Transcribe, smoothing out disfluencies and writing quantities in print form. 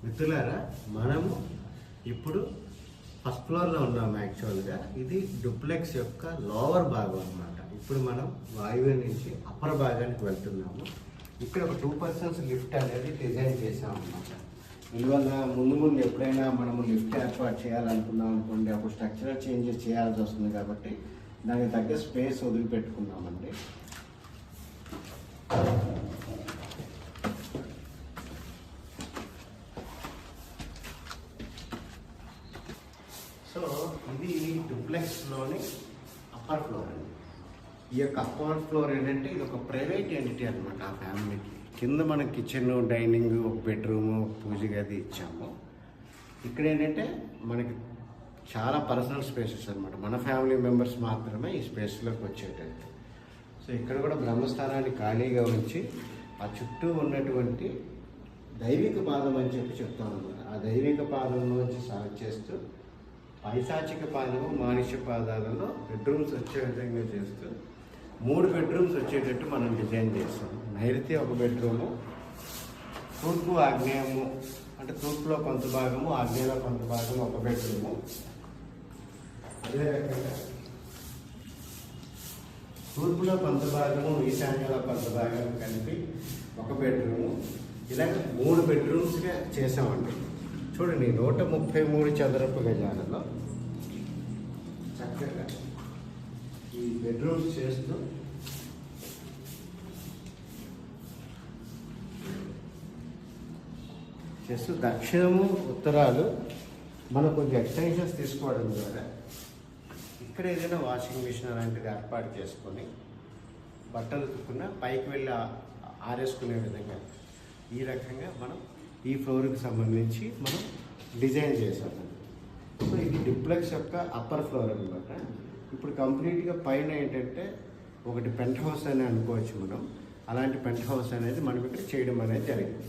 మిత్రులారా, మనము ఇప్పుడు ఫస్ట్ ఫ్లోర్లో ఉన్నాము. యాక్చువల్గా ఇది డూప్లెక్స్ యొక్క లోవర్ భాగం అన్నమాట. ఇప్పుడు మనం వాయువ్య నుంచి అప్పర్ భాగానికి వెళ్తున్నాము. ఇక్కడ ఒక 2 persons లిఫ్ట్ అనేది డిజైన్ చేసాం అన్నమాట. అందువల్ల ముందు ఎప్పుడైనా మనము లిఫ్ట్ ఏర్పాటు చేయాలనుకున్నాం అనుకోండి, అప్పుడు స్ట్రక్చరల్ చేంజెస్ చేయాల్సి వస్తుంది. కాబట్టి దానికి తగ్గ స్పేస్ వదిలిపెట్టుకున్నామండి. సో ఇది డూప్లెక్స్లోని అప్పర్ ఫ్లోర్ అండి. ఈ యొక్క అప్పర్ ఫ్లోర్ ఏంటంటే ఇది ఒక ప్రైవేట్ ఎంటిటీ అనమాట. ఆ ఫ్యామిలీకి కింద మన కిచెన్, డైనింగ్, ఒక బెడ్రూము, పూజ గది ఇచ్చాము. ఇక్కడ ఏంటంటే మనకి చాలా పర్సనల్ స్పేసెస్ అనమాట. మన ఫ్యామిలీ మెంబర్స్ మాత్రమే ఈ స్పేస్లోకి వచ్చేటట్టు. సో ఇక్కడ కూడా బ్రహ్మస్థానాన్ని ఖాళీగా ఉంచి ఆ చుట్టూ ఉన్నటువంటి దైవిక పాదం అని చెప్తాం అనమాట. ఆ దైవిక పాదంలోంచి సాగు చేస్తూ పైశాచిక పాదము, మానుష్య పాదాలలో బెడ్రూమ్స్ వచ్చే విధంగా చేస్తూ 3 bedrooms వచ్చేటట్టు మనం డిజైన్ చేస్తాం. నైరుతి ఒక బెడ్రూము, తూర్పు ఆగ్నేయము అంటే తూర్పులో కొంత భాగము, ఆగ్నేయలో కొంత భాగము ఒక బెడ్రూము. అదే రకంగా తూర్పులో కొంత భాగము, ఈశాన్యంలో కొంత భాగం కలిపి ఒక బెడ్రూము. ఇలాగ 3 bedroomsగా చేసామండి. చూడండి, 133 చదరపు గజాలలో చక్కగా ఈ బెడ్రూమ్స్ చేస్తూ దక్షిణము, ఉత్తరాలు మనం కొంచెం ఎక్స్టెన్షన్స్ తీసుకోవడం ద్వారా ఇక్కడ ఏదైనా వాషింగ్ మిషన్ అలాంటిది ఏర్పాటు చేసుకొని బట్టలు ఉతుక్కున్న పైకి వెళ్ళి ఆరేసుకునే విధంగా ఈ రకంగా మనం ఈ ఫ్లోర్కి సంబంధించి మనం డిజైన్ చేసాము. సో ఇది డూప్లెక్స్ యొక్క అప్పర్ ఫ్లోర్ అనమాట. ఇప్పుడు కంప్లీట్గా పైన ఏంటంటే ఒకటి పెంట్ హౌస్ అని అనుకోవచ్చు మనం. అలాంటి పెంట్ హౌస్ అనేది మనం ఇక్కడ చేయడం అనేది జరిగింది.